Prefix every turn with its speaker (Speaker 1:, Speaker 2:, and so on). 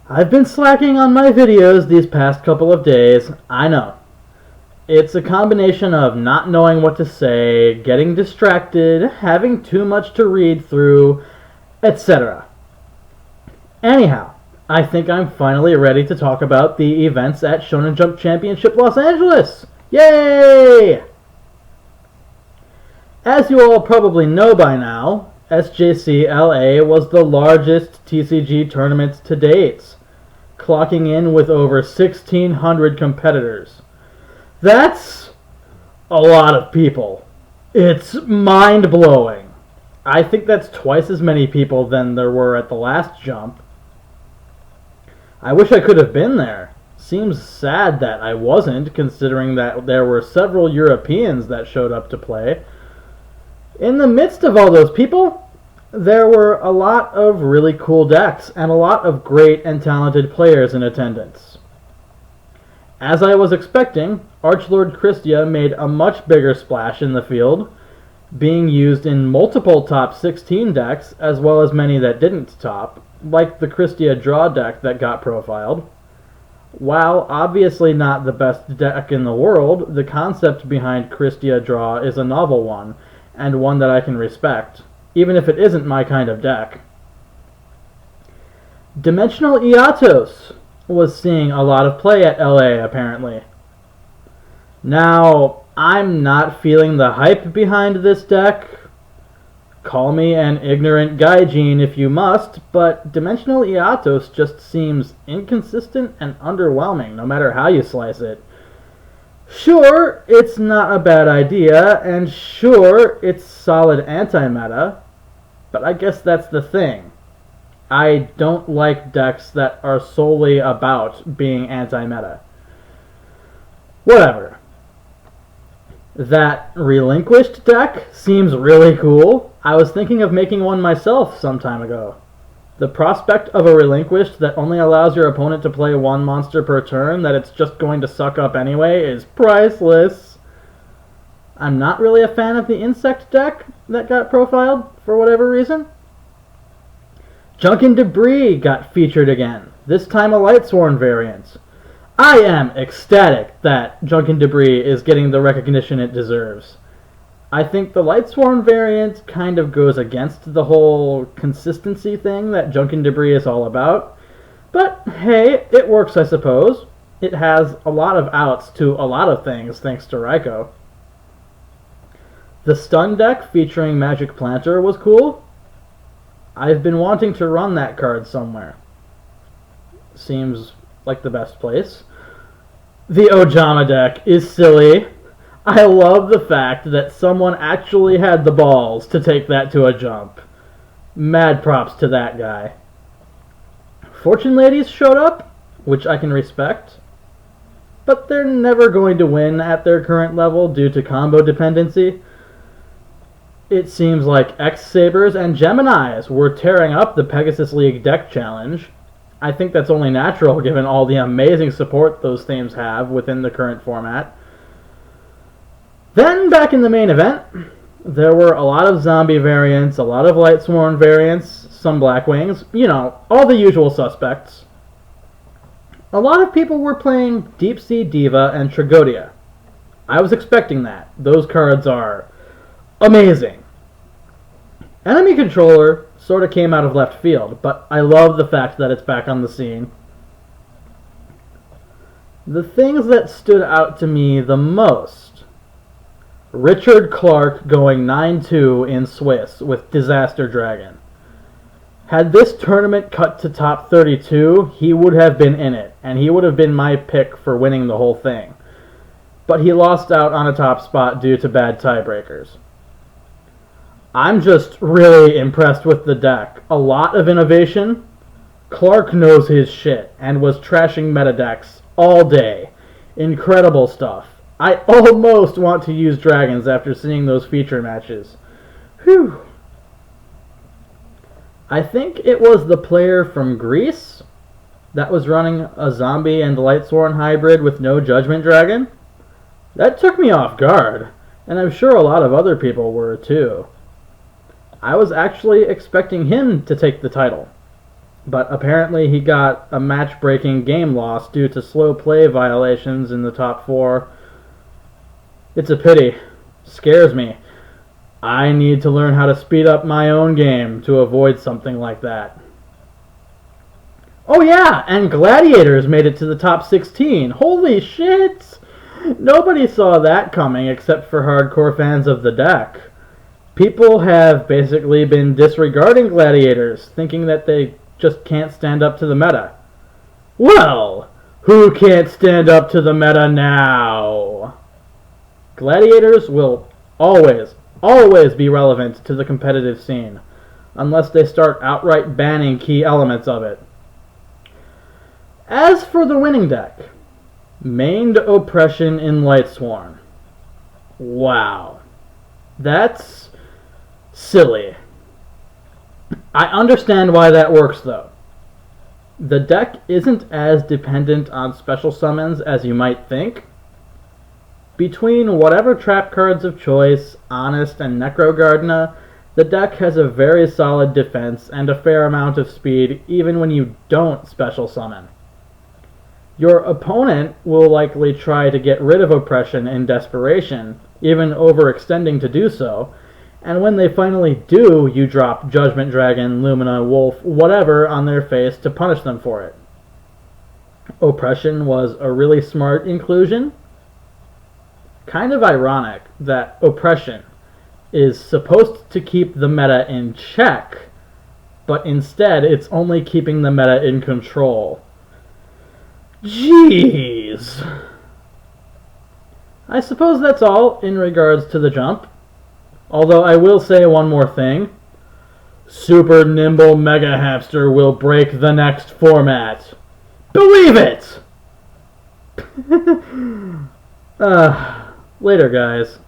Speaker 1: I've been slacking on my videos these past couple of days, I know. It's a combination of not knowing what to say, getting distracted, having too much to read through, etc. Anyhow, I think I'm finally ready to talk about the events at Shonen Jump Championship Los Angeles! Yay! As you all probably know by now, SJC LA was the largest TCG tournament to date, clocking in with over 1,600 competitors. That's a lot of people. It's mind-blowing. I think that's twice as many people than there were at the last jump. I wish I could have been there. Seems sad that I wasn't, considering that there were several Europeans that showed up to play. In the midst of all those people, there were a lot of really cool decks and a lot of great and talented players in attendance. As I was expecting, Archlord Christia made a much bigger splash in the field, being used in multiple top 16 decks as well as many that didn't top, like the Christia draw deck that got profiled. While obviously not the best deck in the world, the concept behind Christia draw is a novel one, and one that I can respect, even if it isn't my kind of deck. Dimensional Iatos was seeing a lot of play at LA, apparently. Now, I'm not feeling the hype behind this deck. Call me an ignorant gaijin if you must, but Dimensional Iatos just seems inconsistent and underwhelming, no matter how you slice it. Sure, it's not a bad idea, and sure, it's solid anti-meta, but I guess that's the thing. I don't like decks that are solely about being anti-meta. Whatever. That Relinquished deck seems really cool. I was thinking of making one myself some time ago. The prospect of a Relinquished that only allows your opponent to play one monster per turn that it's just going to suck up anyway is priceless. I'm not really a fan of the Insect deck that got profiled for whatever reason. Junk and Debris got featured again, this time a Lightsworn variant. I am ecstatic that Junk and Debris is getting the recognition it deserves. I think the Lightsworn variant kind of goes against the whole consistency thing that Junk and Debris is all about. But hey, it works I suppose. It has a lot of outs to a lot of things thanks to Raiko. The Stun deck featuring Magic Planter was cool. I've been wanting to run that card somewhere. Seems like the best place. The Ojama deck is silly. I love the fact that someone actually had the balls to take that to a jump. Mad props to that guy. Fortune Ladies showed up, which I can respect, but they're never going to win at their current level due to combo dependency. It seems like X-Sabers and Geminis were tearing up the Pegasus League deck challenge. I think that's only natural given all the amazing support those themes have within the current format. Then, back in the main event, there were a lot of zombie variants, a lot of Lightsworn variants, some Blackwings, you know, all the usual suspects. A lot of people were playing Deep Sea Diva and Tragodia. I was expecting that. Those cards are amazing. Enemy Controller sort of came out of left field, but I love the fact that it's back on the scene. The things that stood out to me the most: Richard Clark going 9-2 in Swiss with Disaster Dragon. Had this tournament cut to top 32, he would have been in it, and he would have been my pick for winning the whole thing. But he lost out on a top spot due to bad tiebreakers. I'm just really impressed with the deck. A lot of innovation. Clark knows his shit, and was trashing meta decks all day. Incredible stuff. I almost want to use dragons after seeing those feature matches. Whew. I think it was the player from Greece that was running a zombie and Lightsworn hybrid with no Judgment Dragon. That took me off guard, and I'm sure a lot of other people were too. I was actually expecting him to take the title. but apparently he got a match-breaking game loss due to slow play violations in the top 4. It's a pity. Scares me. I need to learn how to speed up my own game to avoid something like that. Oh yeah, and Gladiators made it to the top 16. Holy shit! Nobody saw that coming except for hardcore fans of the deck. People have basically been disregarding Gladiators, thinking that they just can't stand up to the meta. Well, who can't stand up to the meta now? Gladiators will always be relevant to the competitive scene, unless they start outright banning key elements of it. As for the winning deck, mained Oppression in Lightsworn. Wow. That's silly. I understand why that works though. The deck isn't as dependent on special summons as you might think. Between whatever trap cards of choice, Honest and Necrogardna, the deck has a very solid defense and a fair amount of speed even when you don't special summon. Your opponent will likely try to get rid of Oppression in desperation, even overextending to do so, and when they finally do, you drop Judgment Dragon, Lumina, Wolf, whatever on their face to punish them for it. Oppression was a really smart inclusion. Kind of ironic that Oppression is supposed to keep the meta in check, but instead it's only keeping the meta in control. Jeez. I suppose that's all in regards to the jump. Although I will say one more thing. Super Nimble Mega Hamster will break the next format. Believe it! Later, guys.